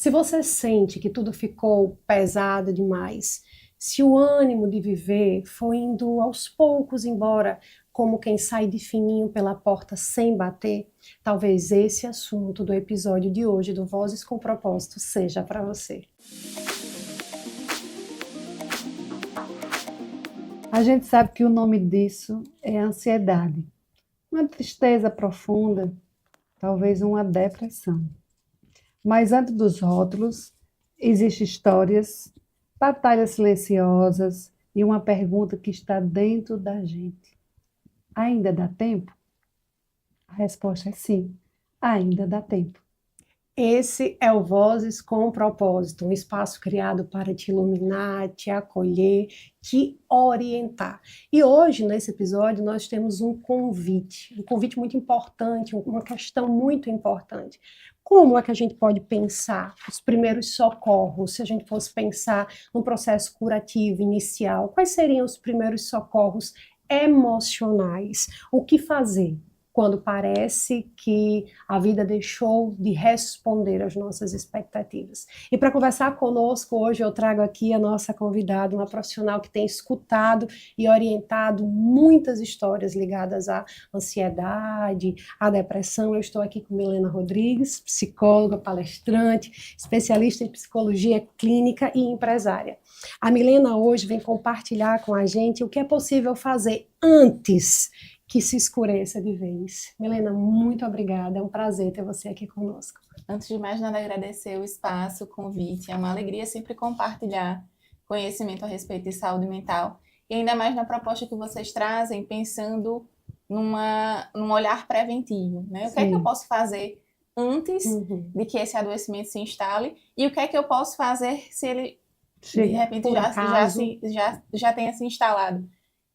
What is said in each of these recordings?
Se você sente que tudo ficou pesado demais, se o ânimo de viver foi indo aos poucos embora, como quem sai de fininho pela porta sem bater, talvez esse assunto do episódio de hoje do Vozes com Propósito seja para você. A gente sabe que o nome disso é ansiedade, uma tristeza profunda, talvez uma depressão. Mas antes dos rótulos, existem histórias, batalhas silenciosas e uma pergunta que está dentro da gente. Ainda dá tempo? A resposta é sim, ainda dá tempo. Esse é o Vozes com Propósito, um espaço criado para te iluminar, te acolher, te orientar. E hoje, nesse episódio, nós temos um convite muito importante, uma questão muito importante. Como é que a gente pode pensar os primeiros socorros, se a gente fosse pensar no processo curativo inicial? Quais seriam os primeiros socorros emocionais? O que fazer quando parece que a vida deixou de responder às nossas expectativas? E para conversar conosco hoje, eu trago aqui a nossa convidada, uma profissional que tem escutado e orientado muitas histórias ligadas à ansiedade, à depressão. Eu estou aqui com Milena Rodrigues, psicóloga, palestrante, especialista em psicologia clínica e empresária. A Milena hoje vem compartilhar com a gente o que é possível fazer antes que se escureça de vez. Milena, muito obrigada, é um prazer ter você aqui conosco. Antes de mais nada, agradecer o espaço, o convite. É uma alegria sempre compartilhar conhecimento a respeito de saúde mental. E ainda mais na proposta que vocês trazem, pensando num olhar preventivo, né? O que é que eu posso fazer antes de que esse adoecimento se instale? E o que é que eu posso fazer se ele, de repente, já tenha se instalado?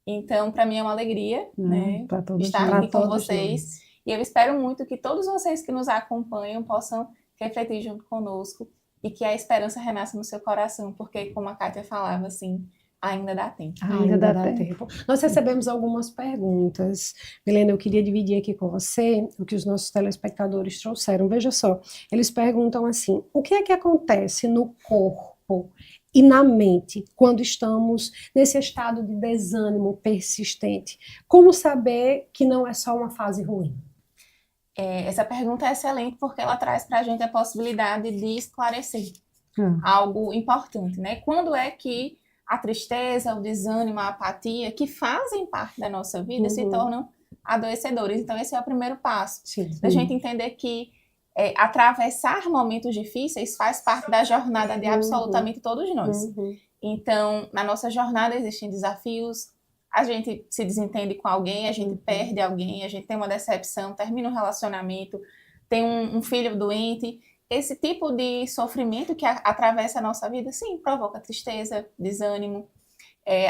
Então, para mim é uma alegria, né, estar aqui com vocês. E eu espero muito que todos vocês que nos acompanham possam refletir junto conosco e que a esperança renasça no seu coração, porque, como a Kátia falava, assim, ainda dá tempo. Ainda dá tempo. Nós recebemos algumas perguntas. Milena, eu queria dividir aqui com você o que os nossos telespectadores trouxeram. Veja só, eles perguntam assim: o que é que acontece no corpo e na mente quando estamos nesse estado de desânimo persistente? Como saber que não é só uma fase ruim? Essa pergunta é excelente porque ela traz para a gente a possibilidade de esclarecer algo importante, né? Quando é que a tristeza, o desânimo, a apatia, que fazem parte da nossa vida, se tornam adoecedores? Então, esse é o primeiro passo. Da gente entender que atravessar momentos difíceis faz parte da jornada de absolutamente todos nós. Então, na nossa jornada existem desafios, a gente se desentende com alguém, a gente perde alguém, a gente tem uma decepção, termina um relacionamento, tem um filho doente. Esse tipo de sofrimento que atravessa a nossa vida, sim, provoca tristeza, desânimo,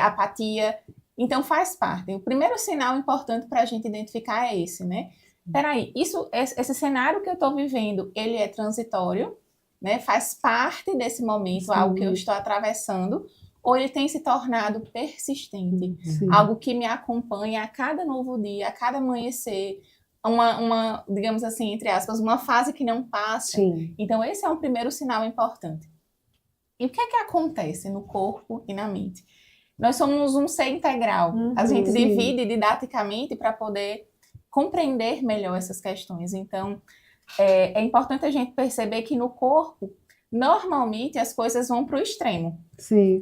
apatia. Então, faz parte. O primeiro sinal importante para a gente identificar é esse, né? Peraí, esse cenário que eu estou vivendo, ele é transitório, né? Faz parte desse momento, algo que eu estou atravessando, ou ele tem se tornado persistente, algo que me acompanha a cada novo dia, a cada amanhecer, digamos assim, entre aspas, uma fase que não passa. Então, esse é um primeiro sinal importante. E o que é que acontece no corpo e na mente? Nós somos um ser integral. A gente divide didaticamente para poder compreender melhor essas questões. Então, é importante a gente perceber que no corpo, normalmente as coisas vão para o extremo.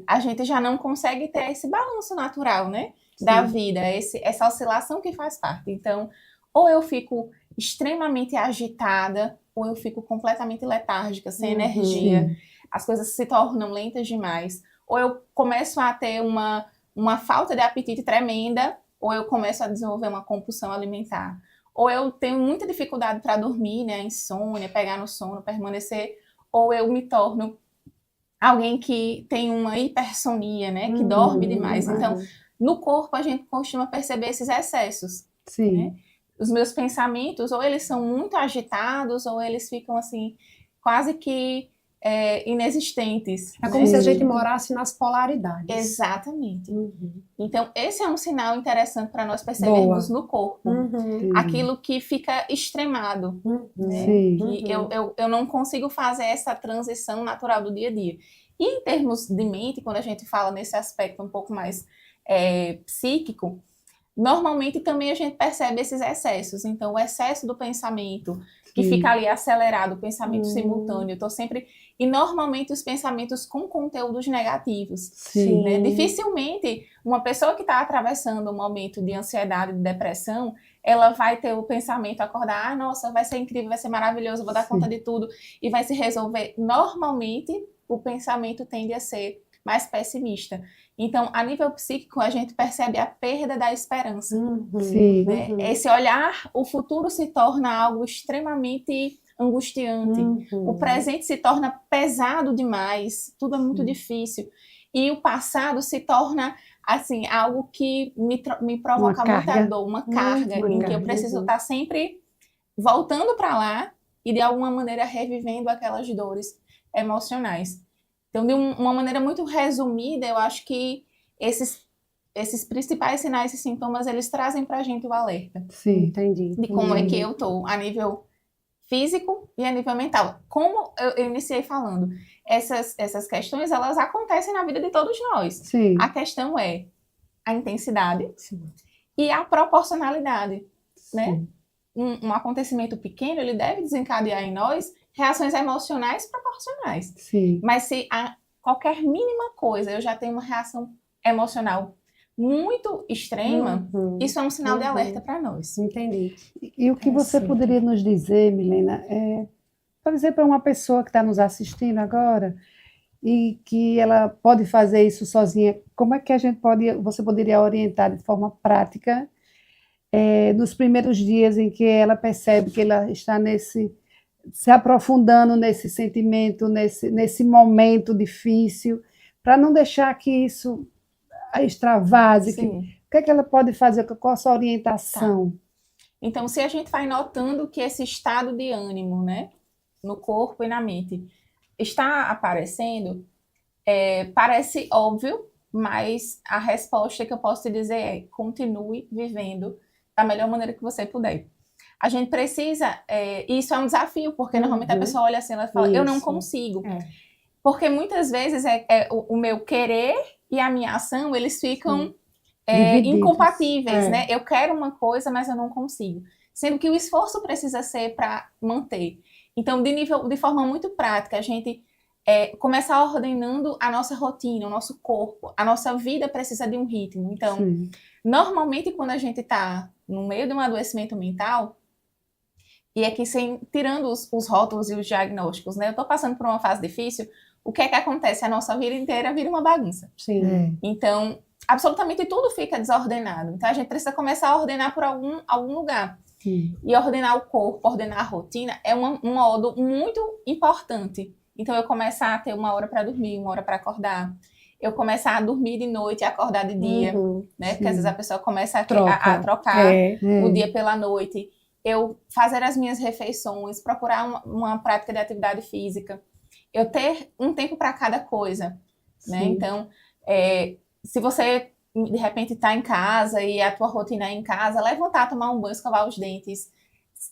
A gente já não consegue ter esse balanço natural, né, da vida, essa oscilação que faz parte. Então, ou eu fico extremamente agitada, ou eu fico completamente letárgica, sem energia. As coisas se tornam lentas demais. Ou eu começo a ter uma falta de apetite tremenda, ou eu começo a desenvolver uma compulsão alimentar. Ou eu tenho muita dificuldade para dormir, né, insônia, pegar no sono, permanecer. Ou eu me torno alguém que tem uma hipersonia, né, que dorme demais. Então, no corpo a gente costuma perceber esses excessos. Né? Os meus pensamentos, ou eles são muito agitados, ou eles ficam assim, quase que inexistentes. É como se a gente morasse nas polaridades. Exatamente. Então, esse é um sinal interessante para nós percebermos no corpo. Aquilo que fica extremado. Né? E eu não consigo fazer essa transição natural do dia a dia. E em termos de mente, quando a gente fala nesse aspecto um pouco mais psíquico, normalmente também a gente percebe esses excessos. Então, o excesso do pensamento, que fica ali acelerado, o pensamento simultâneo. Eu tô sempre... E normalmente os pensamentos com conteúdos negativos. Né? Dificilmente uma pessoa que está atravessando um momento de ansiedade, de depressão, ela vai ter o pensamento, acordar, nossa, vai ser incrível, vai ser maravilhoso, vou dar conta de tudo, e vai se resolver. Normalmente, o pensamento tende a ser mais pessimista. Então, a nível psíquico, a gente percebe a perda da esperança. Né? Esse olhar, o futuro se torna algo extremamente angustiante. O presente se torna pesado demais, tudo é muito difícil. E o passado se torna, assim, algo que me provoca muita dor, uma carga, em que eu preciso estar sempre voltando para lá e, de alguma maneira, revivendo aquelas dores emocionais. Então, de uma maneira muito resumida, eu acho que esses principais sinais e sintomas, eles trazem para a gente o alerta. Entendi. De como é que eu estou a nível físico e a nível mental. Como eu iniciei falando, essas questões, elas acontecem na vida de todos nós. A questão é a intensidade e a proporcionalidade, né? Um acontecimento pequeno, ele deve desencadear em nós reações emocionais proporcionais. Mas se a qualquer mínima coisa eu já tenho uma reação emocional muito extrema, isso é um sinal de alerta para nós. Entendi. E o que você poderia nos dizer, Milena, por exemplo, para uma pessoa que está nos assistindo agora e que ela pode fazer isso sozinha, como é que você poderia orientar de forma prática nos primeiros dias em que ela percebe que ela está se aprofundando nesse sentimento, nesse momento difícil, para não deixar que isso a extravase? O que é que ela pode fazer? Qual a sua orientação? Então, se a gente vai notando que esse estado de ânimo, né, no corpo e na mente, está aparecendo, parece óbvio, mas a resposta que eu posso te dizer é: continue vivendo da melhor maneira que você puder. A gente precisa, isso é um desafio, porque normalmente a pessoa olha assim, ela fala, eu não consigo. Porque muitas vezes o meu querer e a minha ação, eles ficam incompatíveis, né? Eu quero uma coisa, mas eu não consigo. Sendo que o esforço precisa ser para manter. Então, de forma muito prática, a gente começar ordenando a nossa rotina, o nosso corpo. A nossa vida precisa de um ritmo. Então, normalmente, quando a gente está no meio de um adoecimento mental, e aqui tirando os rótulos e os diagnósticos, né? Eu estou passando por uma fase difícil, o que é que acontece? A nossa vida inteira vira uma bagunça. Então, absolutamente tudo fica desordenado. Então, a gente precisa começar a ordenar por algum lugar. E ordenar o corpo, ordenar a rotina, é um modo muito importante. Então, eu começar a ter uma hora para dormir, uma hora para acordar. Eu começar a dormir de noite e acordar de dia, né? Porque às vezes a pessoa começa a trocar o dia pela noite. Eu fazer as minhas refeições, procurar uma prática de atividade física. Eu ter um tempo para cada coisa, né? Então, se você de repente está em casa e a tua rotina é em casa, levantar, tomar um banho, escovar os dentes,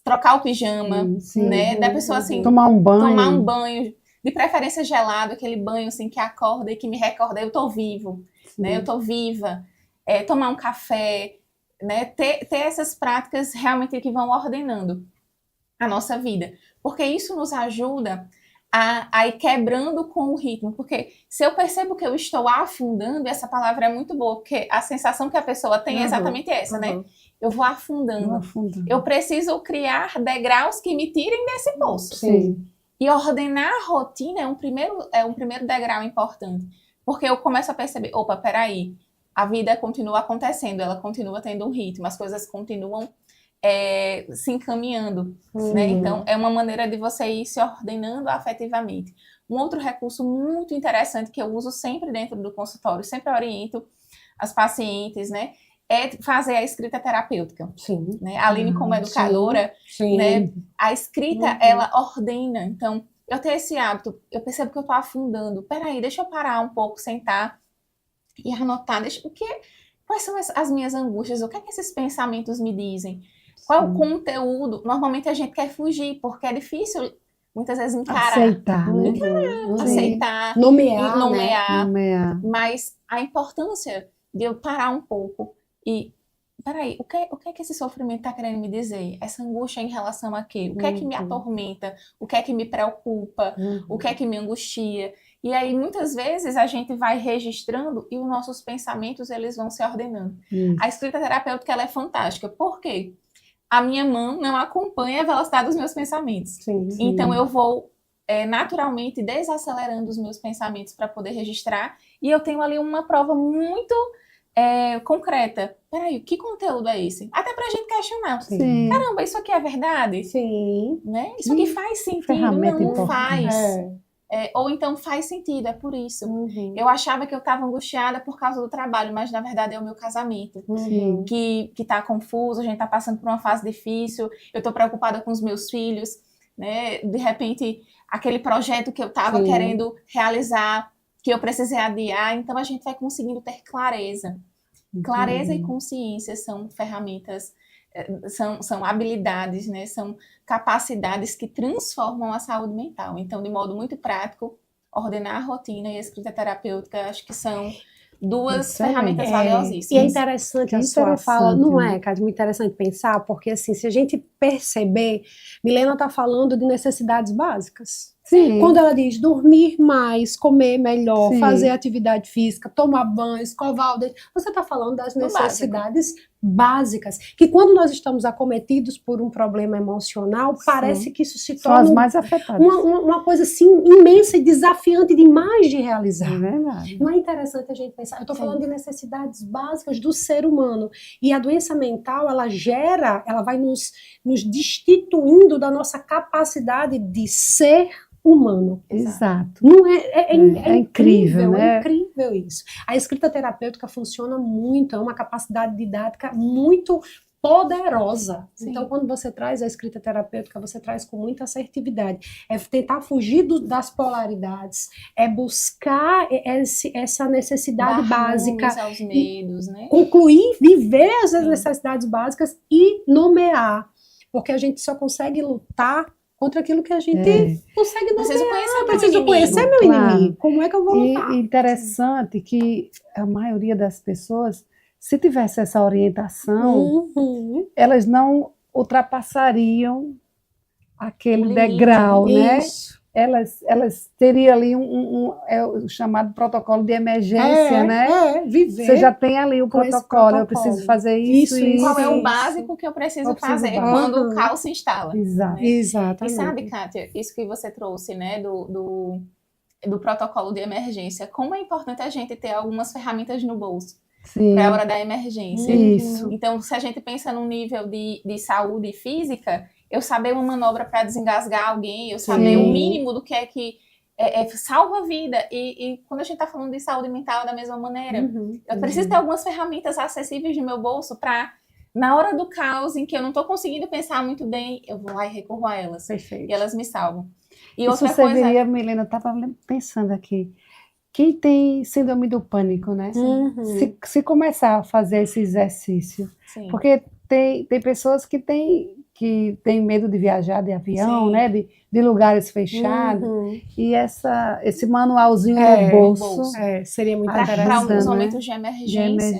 trocar o pijama, né? Da pessoa assim, tomar um banho, de preferência gelado, aquele banho assim que acorda e que me recorda, eu tô vivo, né? Eu tô viva. Tomar um café, né? Ter essas práticas realmente que vão ordenando a nossa vida, porque isso nos ajuda a ir quebrando com o ritmo, porque se eu percebo que eu estou afundando, essa palavra é muito boa, porque a sensação que a pessoa tem é exatamente essa, né? Eu vou afundando. Eu preciso criar degraus que me tirem desse poço. E ordenar a rotina é um primeiro degrau importante, porque eu começo a perceber, opa, peraí, a vida continua acontecendo, ela continua tendo um ritmo, as coisas continuam se encaminhando, né? Então, é uma maneira de você ir se ordenando afetivamente. Um outro recurso muito interessante que eu uso sempre dentro do consultório, sempre oriento as pacientes, né? É fazer a escrita terapêutica. Né? A Aline, como educadora, né? A escrita, ela ordena. Então, eu ter esse hábito, eu percebo que eu estou afundando. Peraí, deixa eu parar um pouco, sentar e anotar. Quais são as minhas angústias? O que é que esses pensamentos me dizem? Qual é o conteúdo? Normalmente a gente quer fugir, porque é difícil, muitas vezes, encarar. Aceitar, né? Aceitar. Nomear, Nomear. Mas a importância de eu parar um pouco e... Peraí, o que é que esse sofrimento está querendo me dizer? Essa angústia em relação a quê? O que é que me atormenta? O que é que me preocupa? O que é que me angustia? E aí, muitas vezes, a gente vai registrando e os nossos pensamentos, eles vão se ordenando. A escrita terapêutica, ela é fantástica. Por quê? A minha mão não acompanha a velocidade dos meus pensamentos. Sim. Então, eu vou naturalmente desacelerando os meus pensamentos para poder registrar. E eu tenho ali uma prova muito... concreta. Peraí, que conteúdo é esse? Até pra gente questionar. Sim. Caramba, isso aqui é verdade? Sim. Né? Isso aqui faz sentido? Ferramenta Não importante. faz. Ou então faz sentido, é por isso. Eu achava que eu estava angustiada por causa do trabalho, mas na verdade é o meu casamento. Que tá confuso, a gente tá passando por uma fase difícil, eu tô preocupada com os meus filhos, né? De repente, aquele projeto que eu tava querendo realizar, que eu precisei adiar, então a gente vai conseguindo ter clareza. Clareza e consciência são ferramentas, são habilidades, né? São capacidades que transformam a saúde mental. Então, de modo muito prático, ordenar a rotina e a escrita terapêutica, acho que são duas ferramentas valiosíssimas. E é interessante a sua fala, não é, Cátia? Muito interessante pensar, porque assim, se a gente perceber, Milena está falando de necessidades básicas. Sim. Quando ela diz dormir mais, comer melhor, fazer atividade física, tomar banho, escovar o dente, você está falando das necessidades básicas, que quando nós estamos acometidos por um problema emocional, parece que isso se torna as mais afetadas. Uma coisa assim imensa e desafiante demais de realizar. É verdade. Não é interessante a gente pensar, eu estou falando de necessidades básicas do ser humano, e a doença mental, ela vai nos destituindo da nossa capacidade de ser humano. Exato. Não é incrível, né? É incrível isso. A escrita terapêutica funciona muito, é uma capacidade didática muito poderosa. Sim. Então, quando você traz a escrita terapêutica, você traz com muita assertividade. É tentar fugir das polaridades, é buscar essa necessidade básica. Aos medos, né? Concluir, viver as necessidades básicas e nomear. Porque a gente só consegue lutar contra aquilo que a gente consegue nomear. Preciso conhecer meu inimigo. Como é que eu vou lutar? E interessante que a maioria das pessoas, se tivesse essa orientação, elas não ultrapassariam aquele degrau, né? Elas teriam ali o chamado protocolo de emergência, né? Viver. Você já tem ali o protocolo, eu preciso fazer isso. Qual é o básico que eu preciso fazer quando o caos se instala? Exato. Né? Exatamente. E sabe, Kátia, isso que você trouxe, né, do protocolo de emergência, como é importante a gente ter algumas ferramentas no bolso para a hora da emergência. Isso. Então, se a gente pensa num nível de saúde física, eu saber uma manobra para desengasgar alguém, eu saber o mínimo do que é que salva a vida. E quando a gente está falando de saúde mental, da mesma maneira, eu preciso ter algumas ferramentas acessíveis no meu bolso para, na hora do caos, em que eu não estou conseguindo pensar muito bem, eu vou lá e recorro a elas. Perfeito. E elas me salvam. E isso outra coisa... serviria, Milena, eu estava pensando aqui, quem tem síndrome do pânico, né? Se começar a fazer esse exercício, porque tem pessoas que têm medo de viajar de avião, né? De lugares fechados. E esse manualzinho no bolso seria muito interessante. Para alguns momentos de emergência.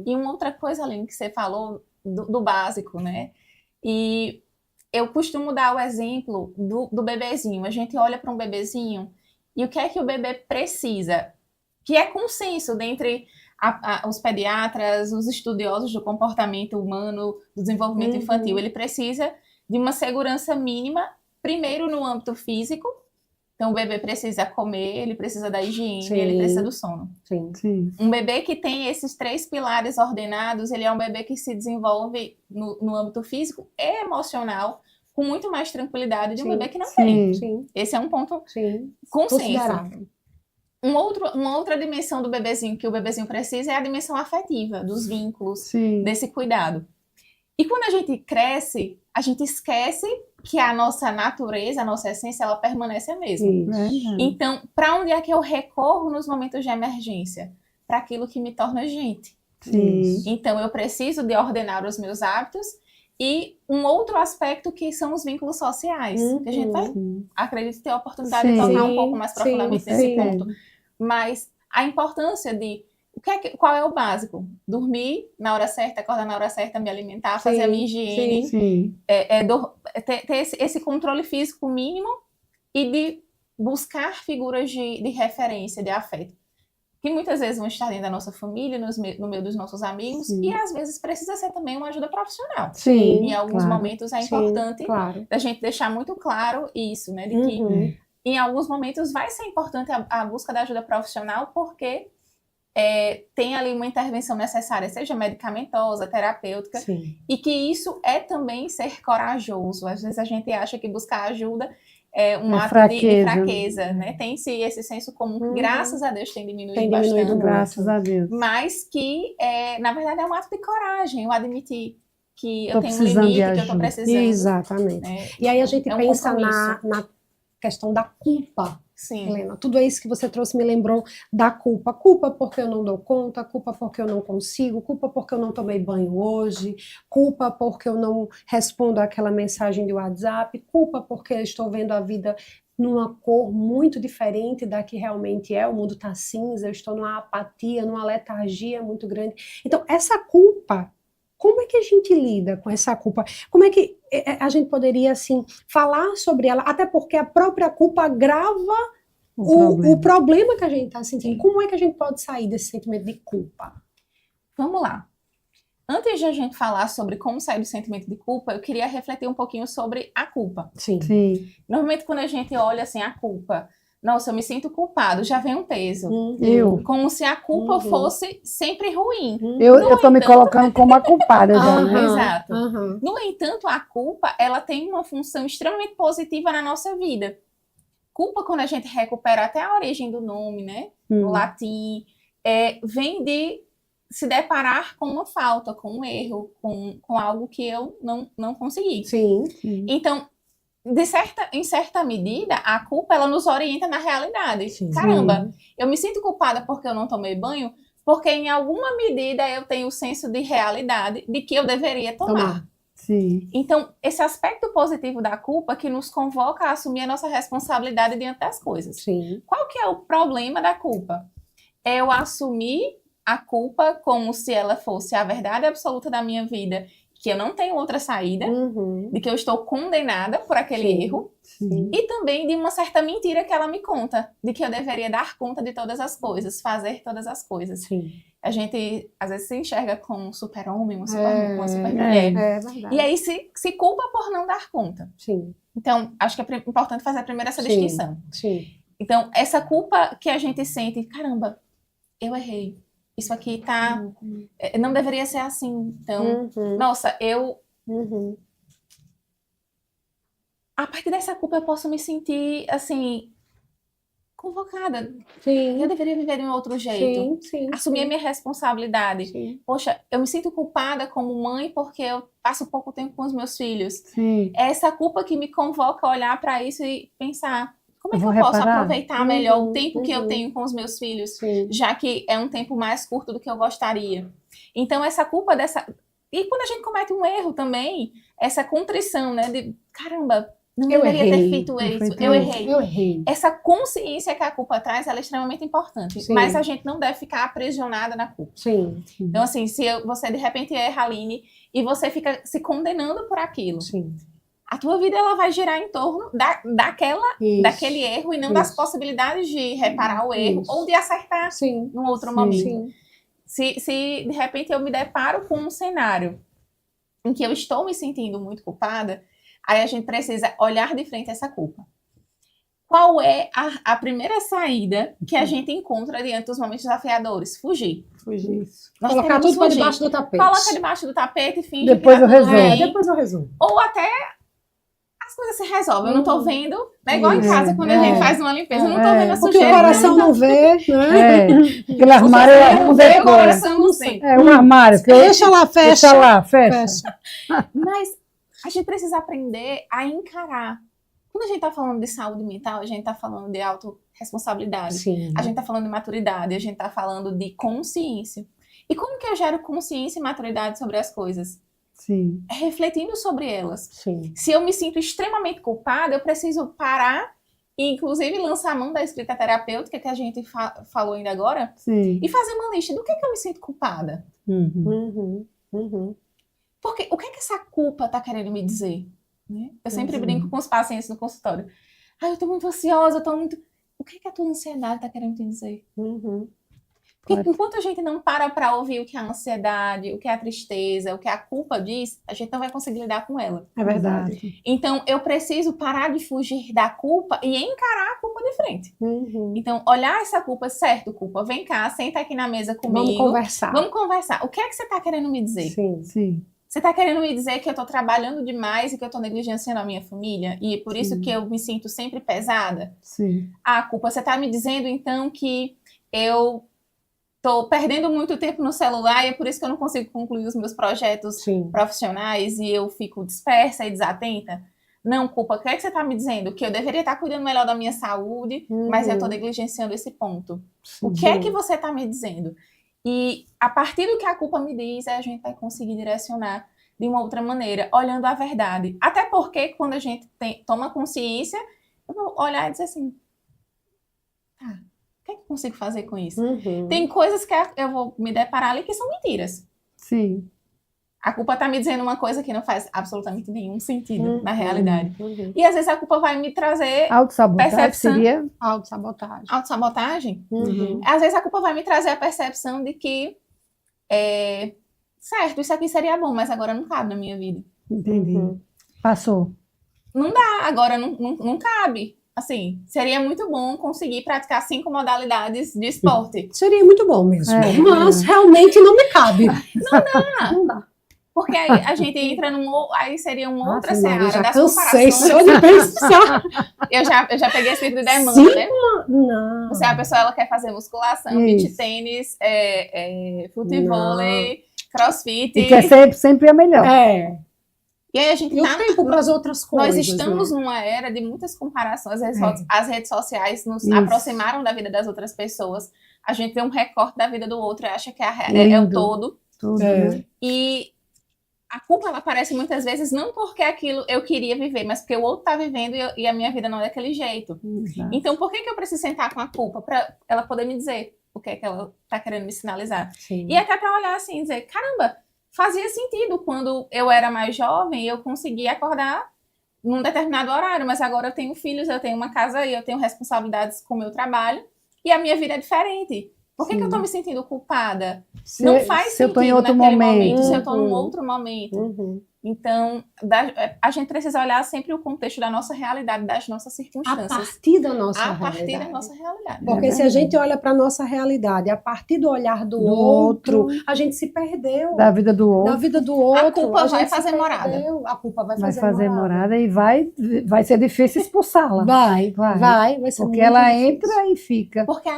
E uma outra coisa, Aline, que você falou do básico, né? E eu costumo dar o exemplo do bebezinho. A gente olha para um bebezinho e o que é que o bebê precisa? Que é consenso dentre os pediatras, os estudiosos do comportamento humano, do desenvolvimento infantil. Ele precisa de uma segurança mínima, primeiro no âmbito físico. Então, o bebê precisa comer, ele precisa da higiene, ele precisa do sono. Um bebê que tem esses 3 pilares ordenados, ele é um bebê que se desenvolve no âmbito físico e emocional com muito mais tranquilidade de um bebê que não tem. Esse é um ponto consenso. Uma outra dimensão do bebezinho que o bebezinho precisa é a dimensão afetiva, dos vínculos, desse cuidado. E quando a gente cresce, a gente esquece que a nossa natureza, a nossa essência, ela permanece a mesma. Verdade. Então, para onde é que eu recorro nos momentos de emergência? Para aquilo que me torna gente. Sim. Então, eu preciso de ordenar os meus hábitos e um outro aspecto que são os vínculos sociais, que a gente vai, acredito, ter a oportunidade de tocar um pouco mais profundamente nesse ponto. Mas a importância de qual é o básico? Dormir na hora certa, acordar na hora certa, me alimentar, fazer a minha higiene, ter esse controle físico mínimo e de buscar figuras de referência, de afeto. Que muitas vezes vão estar dentro da nossa família, no meio dos nossos amigos, e às vezes precisa ser também uma ajuda profissional. Sim, em alguns momentos é importante da gente deixar muito claro isso, né? De que em alguns momentos vai ser importante a busca da ajuda profissional, porque tem ali uma intervenção necessária, seja medicamentosa, terapêutica, e que isso é também ser corajoso. Às vezes a gente acha que buscar ajuda é um ato de fraqueza, né? Tem-se esse senso comum que, graças a Deus, tem diminuído bastante. Graças a Deus. Mas que, na verdade, é um ato de coragem, eu admitir que eu tenho um precisando limite, de que eu estou precisando. Exatamente. Né? E aí a gente um pensa compromisso. na questão da culpa. Sim. Helena, tudo isso que você trouxe me lembrou da culpa. Culpa porque eu não dou conta, culpa porque eu não consigo, culpa porque eu não tomei banho hoje, culpa porque eu não respondo aquela mensagem de WhatsApp, culpa porque eu estou vendo a vida numa cor muito diferente da que realmente é, o mundo está cinza, eu estou numa apatia, numa letargia muito grande. Então, essa culpa, como é que a gente lida com essa culpa? Como é que a gente poderia, assim, falar sobre ela? Até porque a própria culpa agrava o problema que a gente está sentindo. Como é que a gente pode sair desse sentimento de culpa? Vamos lá. Antes de a gente falar sobre como sair do sentimento de culpa, eu queria refletir um pouquinho sobre a culpa. Sim. Normalmente, quando a gente olha, assim, a culpa... Nossa, eu me sinto culpado, já vem um peso. Como se a culpa fosse sempre ruim. Eu tô me colocando como a culpada já, né? Exato. No entanto, a culpa, ela tem uma função extremamente positiva na nossa vida. Culpa, quando a gente recupera até a origem do nome, né? No latim, vem de se deparar com uma falta, com um erro, com algo que eu não consegui. Então, em certa medida, a culpa, ela nos orienta na realidade. Caramba, eu me sinto culpada porque eu não tomei banho, porque em alguma medida eu tenho o senso de realidade de que eu deveria tomar. Então, esse aspecto positivo da culpa que nos convoca a assumir a nossa responsabilidade diante das coisas. Qual que é o problema da culpa? É eu assumir a culpa como se ela fosse a verdade absoluta da minha vida, que eu não tenho outra saída, de que eu estou condenada por aquele erro, e também de uma certa mentira que ela me conta, de que eu deveria dar conta de todas as coisas, fazer todas as coisas. A gente, às vezes, se enxerga como um super-homem, uma super-mulher, e aí se culpa por não dar conta. Então, acho que é importante fazer primeiro essa distinção. Então, essa culpa que a gente sente, caramba, eu errei. Isso aqui não deveria ser assim. Então, nossa, a partir dessa culpa eu posso me sentir, assim, convocada. Eu deveria viver de um outro jeito. Assumir a minha responsabilidade. Poxa, eu me sinto culpada como mãe porque eu passo pouco tempo com os meus filhos. É essa culpa que me convoca a olhar para isso e pensar... Como é que eu posso aproveitar melhor o tempo que eu tenho com os meus filhos, já que é um tempo mais curto do que eu gostaria? Então, essa culpa dessa... E quando a gente comete um erro também, essa contrição, né? De, caramba, não deveria ter feito isso, eu errei. Essa consciência que a culpa traz, ela é extremamente importante. Mas a gente não deve ficar aprisionada na culpa. Então, assim, se você de repente erra, Aline, e você fica se condenando por aquilo... A tua vida ela vai girar em torno daquele erro e não das possibilidades de reparar o erro ou de acertar num outro momento. Se de repente eu me deparo com um cenário em que eu estou me sentindo muito culpada, aí a gente precisa olhar de frente essa culpa. Qual é a primeira saída que a gente encontra diante dos momentos desafiadores? Fugir. Colocar tudo para debaixo do tapete. Coloca debaixo do tapete e finge depois eu resolvo. Depois eu resolvo. Ou até... as coisas se resolvem, eu não tô vendo, né? Igual em casa, quando a gente faz uma limpeza, eu não tô vendo a sujeira. Porque o coração não vê, né? Aquele armário não vê, o coração não sente. Um armário. Deixa lá, fecha. Deixa lá, fecha. Mas a gente precisa aprender a encarar. Quando a gente está falando de saúde mental, a gente está falando de autorresponsabilidade. Sim. A gente está falando de maturidade, a gente está falando de consciência. E como que eu gero consciência e maturidade sobre as coisas? Sim. Refletindo sobre elas. Sim. Se eu me sinto extremamente culpada, eu preciso parar e, inclusive, lançar a mão da escrita terapêutica, que a gente falou ainda agora, Sim. e fazer uma lista do que eu me sinto culpada. Porque o que essa culpa está querendo me dizer? Né? Eu sempre brinco com os pacientes no consultório. Eu estou muito ansiosa, O que a tua ansiedade está querendo te dizer? Porque enquanto a gente não para ouvir o que a ansiedade, o que a tristeza, o que a culpa diz, a gente não vai conseguir lidar com ela. É verdade. Exato. Então, eu preciso parar de fugir da culpa e encarar a culpa de frente. Então, olhar essa culpa, certo, culpa, vem cá, senta aqui na mesa comigo. Vamos conversar. Vamos conversar. O que é que você está querendo me dizer? Sim. Sim. Você está querendo me dizer que eu estou trabalhando demais e que eu estou negligenciando a minha família? E é por isso que eu me sinto sempre pesada? Sim. A culpa, você está me dizendo, então, que eu estou perdendo muito tempo no celular e é por isso que eu não consigo concluir os meus projetos profissionais e eu fico dispersa e desatenta? Não, culpa, o que é que você está me dizendo? Que eu deveria estar cuidando melhor da minha saúde, mas eu estou negligenciando esse ponto. O que é que você está me dizendo? E a partir do que a culpa me diz, a gente vai conseguir direcionar de uma outra maneira, olhando a verdade. Até porque quando a gente toma consciência, eu vou olhar e dizer assim, tá, o que é que eu consigo fazer com isso? Tem coisas que eu vou me deparar ali que são mentiras. Sim. A culpa tá me dizendo uma coisa que não faz absolutamente nenhum sentido na realidade. E às vezes a culpa vai me trazer autossabotagem percepção. Seria? Autossabotagem. Autossabotagem? Às vezes a culpa vai me trazer a percepção de que certo, isso aqui seria bom, mas agora não cabe na minha vida. Entendi. Passou. Não dá, agora não cabe. Assim, seria muito bom conseguir praticar 5 modalidades de esporte. Seria muito bom mesmo. Mas realmente não me cabe. Não dá. Porque aí a gente entra aí seria uma outra seara já das cansei comparações. só de pensar. Eu já peguei esse tipo de demanda, né? Não. Você, a pessoa ela quer fazer musculação, beach tênis, futevôlei, crossfit. E quer sempre a melhor. E aí a gente o tempo para as outras coisas. Nós estamos numa era de muitas comparações. As redes sociais nos aproximaram da vida das outras pessoas. A gente vê um recorte da vida do outro e acha que é o todo. Né? E a culpa, ela aparece muitas vezes não porque aquilo eu queria viver, mas porque o outro está vivendo e a minha vida não é daquele jeito. Exato. Então, por que eu preciso sentar com a culpa? Para ela poder me dizer o que é que ela está querendo me sinalizar. Sim. E até para olhar assim e dizer, caramba, fazia sentido quando eu era mais jovem, eu conseguia acordar num determinado horário, mas agora eu tenho filhos, eu tenho uma casa e eu tenho responsabilidades com o meu trabalho e a minha vida é diferente. Por que eu tô me sentindo culpada? Não faz sentido eu tô em outro naquele momento. se eu tô num outro momento. Então, a gente precisa olhar sempre o contexto da nossa realidade, das nossas circunstâncias. A partir da nossa A realidade. partir da nossa realidade. Porque se a gente olha para a nossa realidade a partir do olhar do outro, a gente se perdeu. Da vida do outro. Da vida do outro. A culpa vai fazer morada. A culpa vai fazer morada e vai ser difícil expulsá-la. Vai ser porque muito ela difícil. entra e fica. Porque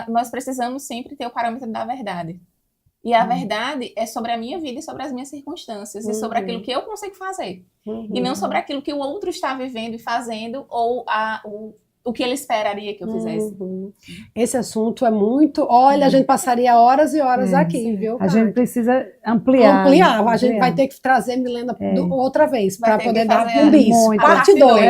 nós precisamos sempre ter o parâmetro da verdade. E a verdade é sobre a minha vida e sobre as minhas circunstâncias e sobre aquilo que eu consigo fazer. E não sobre aquilo que o outro está vivendo e fazendo ou o que ele esperaria que eu fizesse. Esse assunto é muito... Olha, a gente passaria horas e horas aqui, viu? A gente precisa ampliar. A gente vai ter que trazer Milena outra vez para poder dar fazer um bis. Parte 2.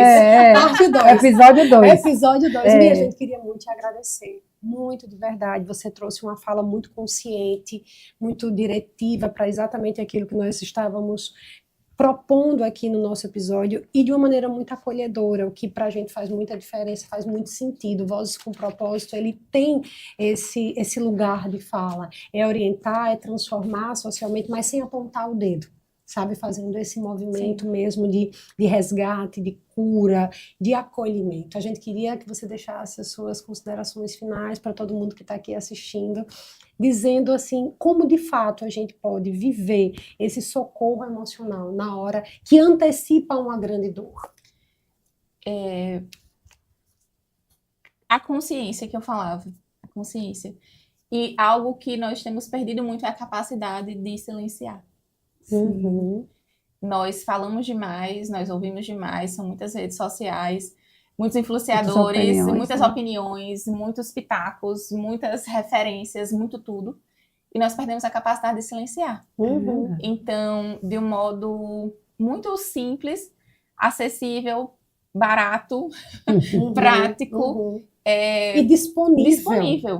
Parte 2. Episódio 2. Episódio 2. Minha gente, queria muito te agradecer. Muito, de verdade. Você trouxe uma fala muito consciente, muito diretiva para exatamente aquilo que nós estávamos propondo aqui no nosso episódio e de uma maneira muito acolhedora, o que para a gente faz muita diferença, faz muito sentido. Vozes com Propósito, ele tem esse lugar de fala, é orientar, é transformar socialmente, mas sem apontar o dedo, sabe, fazendo esse movimento mesmo de resgate, de cura, de acolhimento. A gente queria que você deixasse as suas considerações finais para todo mundo que está aqui assistindo, dizendo assim, como de fato a gente pode viver esse socorro emocional na hora que antecipa uma grande dor. A consciência que eu falava, a consciência. E algo que nós temos perdido muito é a capacidade de silenciar. nós falamos demais, nós ouvimos demais, são muitas redes sociais, muitos influenciadores, muitas opiniões, muitos pitacos, muitas referências, muito tudo. E nós perdemos a capacidade de silenciar. Então, de um modo muito simples, acessível, barato, prático. E disponível.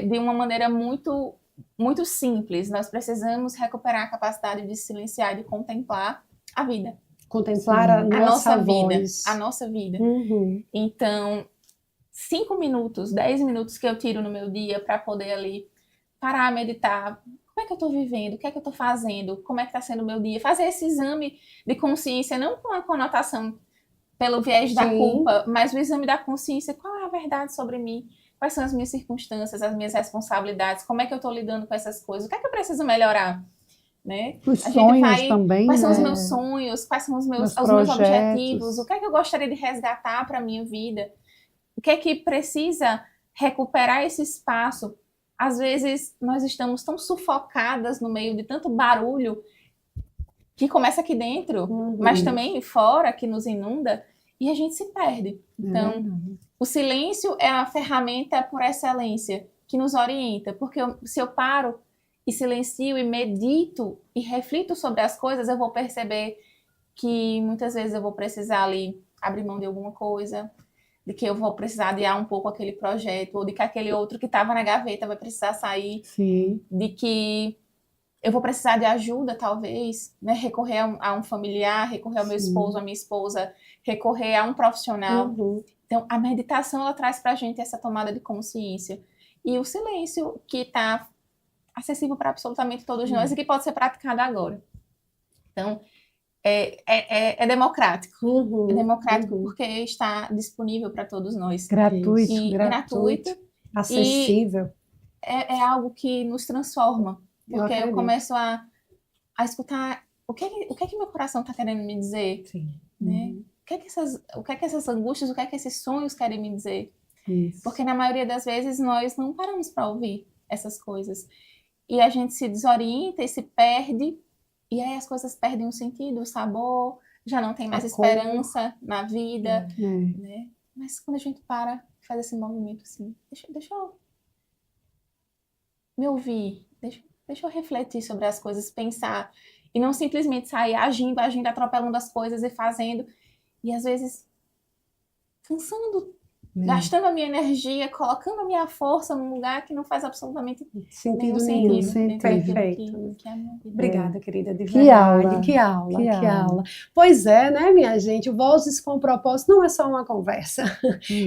De uma maneira muito, muito simples. Nós precisamos recuperar a capacidade de silenciar e de contemplar a vida. Contemplar a nossa voz. A nossa vida. Então, 5 minutos, 10 minutos que eu tiro no meu dia para poder ali parar, meditar. Como é que eu estou vivendo? O que é que eu estou fazendo? Como é que está sendo o meu dia? Fazer esse exame de consciência, não com a conotação pelo viés da culpa, mas o exame da consciência. Qual é a verdade sobre mim? Quais são as minhas circunstâncias, as minhas responsabilidades? Como é que eu estou lidando com essas coisas? O que é que eu preciso melhorar? Né? Os sonhos também. Quais são os meus sonhos? Quais são os meus objetivos? O que é que eu gostaria de resgatar para a minha vida? O que é que precisa recuperar esse espaço? Às vezes, nós estamos tão sufocadas no meio de tanto barulho que começa aqui dentro, mas também fora, que nos inunda, e a gente se perde. Então, o silêncio é a ferramenta por excelência que nos orienta, porque se eu paro e silencio e medito e reflito sobre as coisas, eu vou perceber que muitas vezes eu vou precisar ali abrir mão de alguma coisa, de que eu vou precisar adiar um pouco aquele projeto, ou de que aquele outro que estava na gaveta vai precisar sair, de que eu vou precisar de ajuda, talvez, né? Recorrer a um familiar, recorrer ao meu esposo, à minha esposa, recorrer a um profissional. Então, a meditação, ela traz para a gente essa tomada de consciência. E o silêncio, que está acessível para absolutamente todos nós e que pode ser praticado agora. Então, é democrático. É democrático porque está disponível para todos nós. Gratuito. Acessível. É algo que nos transforma. Porque eu começo a escutar o que é que meu coração está querendo me dizer. Né? O que é que essas angústias, o que é que esses sonhos querem me dizer. Porque na maioria das vezes nós não paramos para ouvir essas coisas. E a gente se desorienta e se perde. E aí as coisas perdem o sentido, o sabor, já não tem mais esperança na vida, né? Mas quando a gente para, faz esse movimento assim, deixa eu me ouvir, deixa eu refletir sobre as coisas, pensar, e não simplesmente sair agindo, atropelando as coisas e fazendo, e às vezes cansando, gastando a minha energia, colocando a minha força num lugar que não faz absolutamente sentido nenhum. Perfeito. Que é a minha vida. Obrigada, querida, de verdade. Que aula. Pois é, né, minha gente? O Vozes com Propósito não é só uma conversa.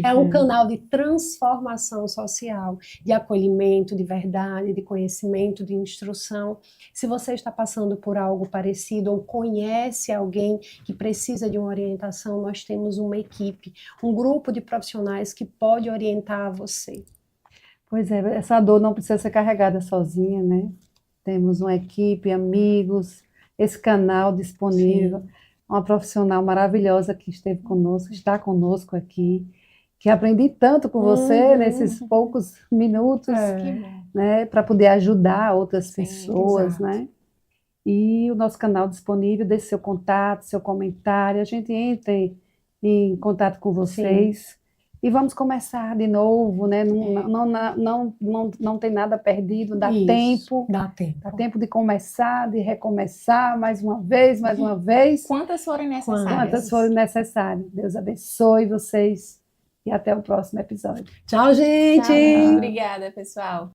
É um canal de transformação social, de acolhimento, de verdade, de conhecimento, de instrução. Se você está passando por algo parecido ou conhece alguém que precisa de uma orientação, nós temos uma equipe, um grupo de profissionais que pode orientar você. Pois é, essa dor não precisa ser carregada sozinha, né? Temos uma equipe, amigos, esse canal disponível, uma profissional maravilhosa que esteve conosco, está conosco aqui, que aprendi tanto com você nesses poucos minutos, né? Para poder ajudar outras pessoas, né? E o nosso canal disponível, deixe seu contato, seu comentário, a gente entra em contato com vocês. E vamos começar de novo, né? Não tem nada perdido, dá tempo. Dá tempo. Dá tempo de começar, de recomeçar mais uma vez. Quantas forem necessárias. Quantas forem necessárias. Deus abençoe vocês e até o próximo episódio. Tchau, gente! Tchau. Obrigada, pessoal.